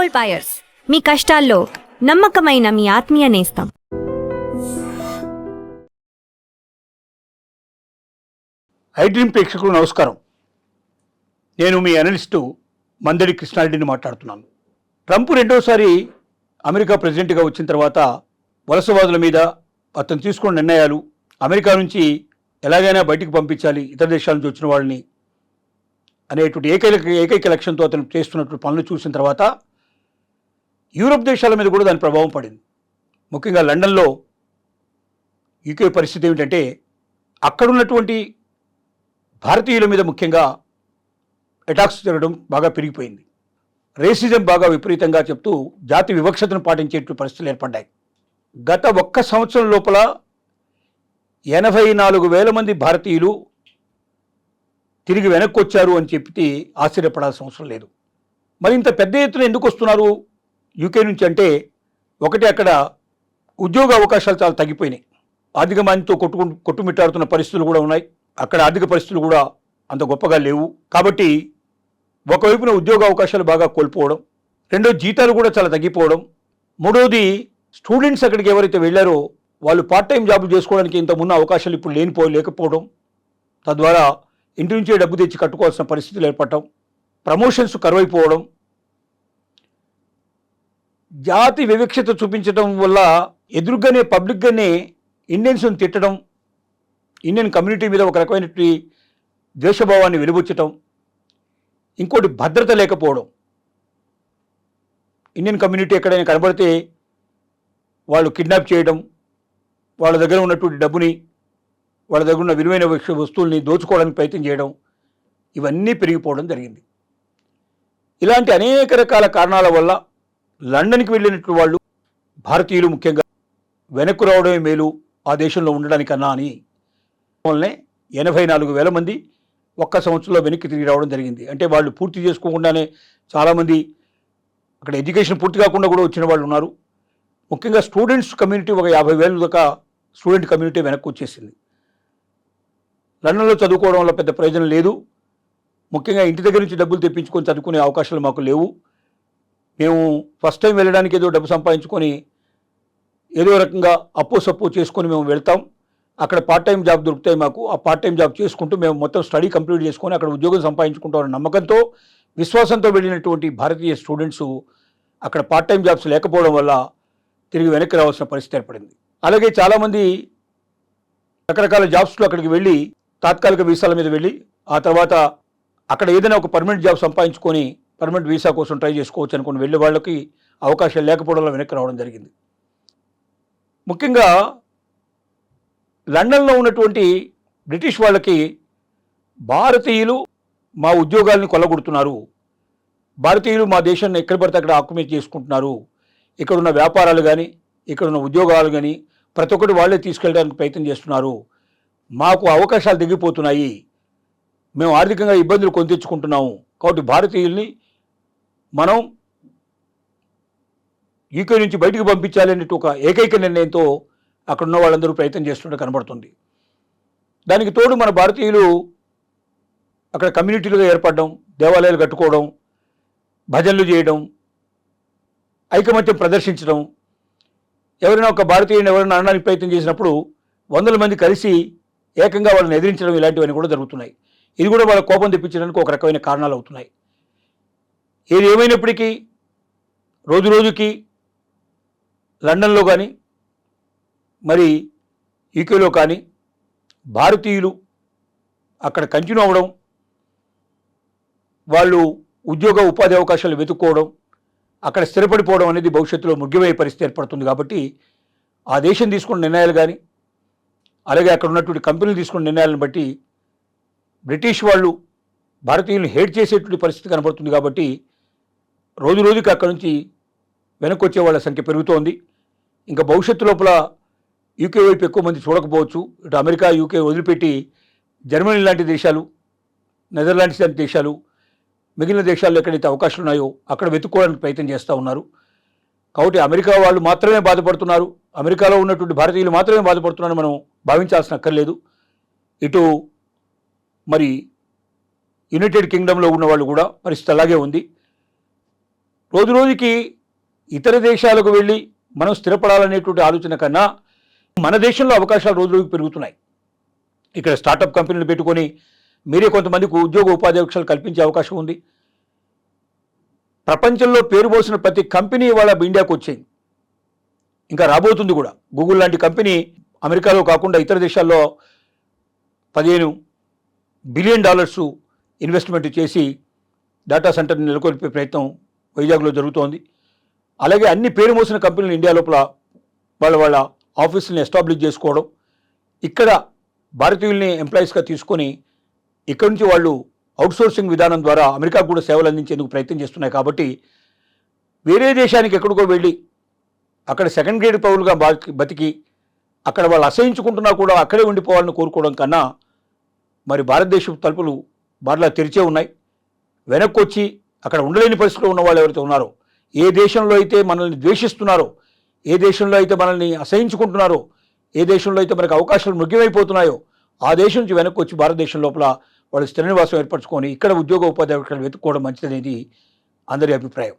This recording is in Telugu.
గోల్డ్ బయర్స్, మీ కష్టాల్లో నమ్మకమైన మీ ఆత్మీయ నేస్తం. ఐ డ్రీమ్ ప్రేక్షకులు నమస్కారం. నేను మీ అనలిస్టు మందడి కృష్ణారెడ్డిని మాట్లాడుతున్నాను. ట్రంప్ రెండోసారి అమెరికా ప్రెసిడెంట్గా వచ్చిన తర్వాత వలసవాదుల మీద అతను తీసుకున్న నిర్ణయాలు, అమెరికా నుంచి ఎలాగైనా బయటికి పంపించాలి ఇతర దేశాల నుంచి వచ్చిన వాళ్ళని అనేటువంటి ఏకైక లక్ష్యంతో అతను చేస్తున్నటువంటి పనులు చూసిన తర్వాత యూరోప్ దేశాల మీద కూడా దాని ప్రభావం పడింది. ముఖ్యంగా లండన్లో యూకే పరిస్థితి ఏమిటంటే అక్కడున్నటువంటి భారతీయుల మీద ముఖ్యంగా అటాక్స్ జరగడం బాగా పెరిగిపోయింది. రేసిజం బాగా విపరీతంగా చెప్తూ జాతి వివక్షతను పాటించేటువంటి పరిస్థితులు ఏర్పడ్డాయి. గత ఒక్క సంవత్సరం లోపల 84,000 మంది భారతీయులు తిరిగి వెనక్కి వచ్చారు అని చెప్పి ఆశ్చర్యపడాల్సిన అవసరం లేదు. మరి ఇంత పెద్ద ఎత్తున ఎందుకు వస్తున్నారు యూకే నుంచి అంటే, ఒకటి అక్కడ ఉద్యోగ అవకాశాలు చాలా తగ్గిపోయినాయి. ఆర్థిక మాంద్యంతో కొట్టుమిట్టాడుతున్న పరిస్థితులు కూడా ఉన్నాయి. అక్కడ ఆర్థిక పరిస్థితులు కూడా అంత గొప్పగా లేవు. కాబట్టి ఒకవైపున ఉద్యోగ అవకాశాలు బాగా కోల్పోవడం, రెండో జీతాలు కూడా చాలా తగ్గిపోవడం, మూడోది స్టూడెంట్స్ అక్కడికి ఎవరైతే వెళ్ళారో వాళ్ళు పార్ట్ టైం జాబులు చేసుకోవడానికి ఇంతకుమున్న అవకాశాలు ఇప్పుడు లేకపోవడం, తద్వారా ఇంటి నుంచే డబ్బు తెచ్చి కట్టుకోవాల్సిన పరిస్థితులు ఏర్పడటం, ప్రమోషన్స్ కరువైపోవడం, జాతి వివక్షత చూపించడం వల్ల ఎదురుగానే పబ్లిక్గానే ఇండియన్స్ని తిట్టడం, ఇండియన్ కమ్యూనిటీ మీద ఒక రకమైనటువంటి ద్వేషభావాన్ని వెలుబుచ్చటం, ఇంకోటి భద్రత లేకపోవడం. ఇండియన్ కమ్యూనిటీ ఎక్కడైనా కనబడితే వాళ్ళు కిడ్నాప్ చేయడం, వాళ్ళ దగ్గర ఉన్నటువంటి డబ్బుని, వాళ్ళ దగ్గర ఉన్న విలువైన వస్తువుల్ని దోచుకోవడానికి ప్రయత్నం చేయడం, ఇవన్నీ పెరిగిపోవడం జరిగింది. ఇలాంటి అనేక రకాల కారణాల వల్ల లండన్కి వెళ్ళినటువంటి వాళ్ళు భారతీయులు ముఖ్యంగా వెనక్కు రావడమే మేలు ఆ దేశంలో ఉండడానికన్నా అని వల్లనే 84,000 మంది ఒక్క సంవత్సరంలో వెనక్కి తిరిగి రావడం జరిగింది. అంటే వాళ్ళు పూర్తి చేసుకోకుండానే చాలామంది అక్కడ ఎడ్యుకేషన్ పూర్తి కాకుండా కూడా వచ్చిన వాళ్ళు ఉన్నారు. ముఖ్యంగా స్టూడెంట్స్ కమ్యూనిటీ ఒక 50,000 దాకా స్టూడెంట్ కమ్యూనిటీ వెనక్కి వచ్చేసింది. లండన్లో చదువుకోవడం వల్ల పెద్ద ప్రయోజనం లేదు. ముఖ్యంగా ఇంటి దగ్గర నుంచి డబ్బులు తెప్పించుకొని చదువుకునే అవకాశాలు మాకు లేవు. మేము ఫస్ట్ టైం వెళ్ళడానికి ఏదో డబ్బు సంపాదించుకొని ఏదో రకంగా అప్పో సప్పో చేసుకొని మేము వెళ్తాం. అక్కడ పార్ట్ టైం జాబ్ దొరుకుతాయి మాకు. ఆ పార్ట్ టైం జాబ్ చేసుకుంటూ మేము మొత్తం స్టడీ కంప్లీట్ చేసుకొని అక్కడ ఉద్యోగం సంపాదించుకుంటామన్న నమ్మకంతో, విశ్వాసంతో వెళ్ళినటువంటి భారతీయ స్టూడెంట్స్ అక్కడ పార్ట్ టైం జాబ్స్ లేకపోవడం వల్ల తిరిగి వెనక్కి రావాల్సిన పరిస్థితి ఏర్పడింది. అలాగే చాలామంది రకరకాల జాబ్స్లో అక్కడికి వెళ్ళి తాత్కాలిక వీసాల మీద వెళ్ళి ఆ తర్వాత అక్కడ ఏదైనా ఒక పర్మనెంట్ జాబ్ సంపాదించుకొని పర్మనెంట్ వీసా కోసం ట్రై చేసుకోవచ్చు అనుకుని వెళ్ళే వాళ్ళకి అవకాశాలు లేకపోవడంలో వెనక్కి రావడం జరిగింది. ముఖ్యంగా లండన్లో ఉన్నటువంటి బ్రిటిష్ వాళ్ళకి భారతీయులు మా ఉద్యోగాలను కొల్లగొడుతున్నారు, భారతీయులు మా దేశాన్ని ఎక్కడ పడితే అక్కడ ఆక్యుపై చేసుకుంటున్నారు, ఇక్కడున్న వ్యాపారాలు కానీ ఇక్కడున్న ఉద్యోగాలు కానీ ప్రతి ఒక్కటి వాళ్ళే తీసుకెళ్ళడానికి ప్రయత్నం చేస్తున్నారు, మాకు అవకాశాలు తగ్గిపోతున్నాయి, మేము ఆర్థికంగా ఇబ్బందులు కొని తెచ్చుకుంటున్నాము, కాబట్టి భారతీయుల్ని మనం యూకే నుంచి బయటికి పంపించాలి అనేటు ఒక ఏకైక నిర్ణయంతో అక్కడున్న వాళ్ళందరూ ప్రయత్నం చేస్తుంటే కనబడుతుంది. దానికి తోడు మన భారతీయులు అక్కడ కమ్యూనిటీలుగా ఏర్పడడం, దేవాలయాలు కట్టుకోవడం, భజనలు చేయడం, ఐకమత్యం ప్రదర్శించడం, ఎవరైనా ఒక భారతీయుని ఎవరైనా అనడానికి ప్రయత్నం చేసినప్పుడు 100 మంది కలిసి ఏకంగా వాళ్ళని ఎదిరించడం, ఇలాంటివన్నీ కూడా జరుగుతున్నాయి. ఇది కూడా వాళ్ళ కోపం తెప్పించడానికి ఒక రకమైన కారణాలు అవుతున్నాయి. ఏది ఏమైనప్పటికీ రోజు రోజుకి లండన్లో కానీ మరి యూకేలో కానీ భారతీయులు అక్కడ కంటిన్యూ అవ్వడం, వాళ్ళు ఉద్యోగ ఉపాధి అవకాశాలు వెతుక్కోవడం, అక్కడ స్థిరపడిపోవడం అనేది భవిష్యత్తులో ముఖ్యమయ్యే పరిస్థితి ఏర్పడుతుంది. కాబట్టి ఆ దేశం తీసుకున్న నిర్ణయాలు కానీ అలాగే అక్కడ ఉన్నటువంటి కంపెనీలు తీసుకున్న నిర్ణయాలను బట్టి బ్రిటిష్ వాళ్ళు భారతీయులను హేట్ చేసేటువంటి పరిస్థితి కనబడుతుంది. కాబట్టి రోజు రోజుకి అక్కడ నుంచి వెనక్కి వచ్చే వాళ్ళ సంఖ్య పెరుగుతోంది. ఇంకా భవిష్యత్తు లోపల యూకే వైపు ఎక్కువ మంది చూడకపోవచ్చు. ఇటు అమెరికా, యూకే వదిలిపెట్టి జర్మనీ లాంటి దేశాలు, నెదర్లాండ్స్ లాంటి దేశాలు, మిగిలిన దేశాల్లో ఎక్కడైతే అవకాశాలు ఉన్నాయో అక్కడ వెతుక్కోవడానికి ప్రయత్నం చేస్తూ ఉన్నారు. కాబట్టి అమెరికా వాళ్ళు మాత్రమే బాధపడుతున్నారు, అమెరికాలో ఉన్నటువంటి భారతీయులు మాత్రమే బాధపడుతున్నారని మనం భావించాల్సిన అక్కర్లేదు. ఇటు మరి యునైటెడ్ కింగ్డమ్లో ఉన్న వాళ్ళు కూడా పరిస్థితి అలాగే ఉంది. రోజు రోజుకి ఇతర దేశాలకు వెళ్ళి మనం స్థిరపడాలనేటువంటి ఆలోచన కన్నా మన దేశంలో అవకాశాలు రోజు రోజుకి పెరుగుతున్నాయి. ఇక్కడ స్టార్టప్ కంపెనీలు పెట్టుకొని మీరే కొంతమందికి ఉద్యోగ ఉపాధి అవకాశాలు కల్పించే అవకాశం ఉంది. ప్రపంచంలో పేరు పోసిన ప్రతి కంపెనీ ఇవాళ ఇండియాకు వచ్చేది, ఇంకా రాబోతుంది కూడా. గూగుల్ లాంటి కంపెనీ అమెరికాలో కాకుండా ఇతర దేశాల్లో $15 బిలియన్ ఇన్వెస్ట్మెంట్ చేసి డేటా సెంటర్ని నెలకొల్పే ప్రయత్నం వైజాగ్లో జరుగుతోంది. అలాగే అన్ని పేరు మోసిన కంపెనీలు ఇండియా లోపల వాళ్ళ ఆఫీసుల్ని ఎస్టాబ్లిష్ చేసుకోవడం, ఇక్కడ భారతీయుల్ని ఎంప్లాయీస్గా తీసుకొని ఇక్కడి నుంచి వాళ్ళు అవుట్సోర్సింగ్ విధానం ద్వారా అమెరికాకు కూడా సేవలు అందించేందుకు ప్రయత్నం చేస్తున్నాయి. కాబట్టి వేరే దేశానికి ఎక్కడికో వెళ్ళి అక్కడ సెకండ్ గ్రేడ్ పౌరులుగా బతికి అక్కడ వాళ్ళు అసహించుకుంటున్నా కూడా అక్కడే ఉండిపోవాలని కోరుకోవడం కన్నా మరి భారతదేశపు తలుపులు బార్లా తెరిచే ఉన్నాయి. వెనక్కి వచ్చి అక్కడ ఉండలేని పరిస్థితిలో ఉన్న వాళ్ళు ఎవరైతే ఉన్నారో, ఏ దేశంలో అయితే మనల్ని ద్వేషిస్తున్నారో, ఏ దేశంలో అయితే మనల్ని అసహించుకుంటున్నారో, ఏ దేశంలో అయితే మనకు అవకాశాలు మృగ్యమైపోతున్నాయో ఆ దేశం నుంచి వెనక్కి వచ్చి భారతదేశం లోపల వాళ్ళు స్థిర నివాసం ఏర్పరచుకొని ఇక్కడ ఉద్యోగ ఉపాధి అవకాశాలు వెతుక్కోవడం మంచిదనేది అందరి అభిప్రాయం.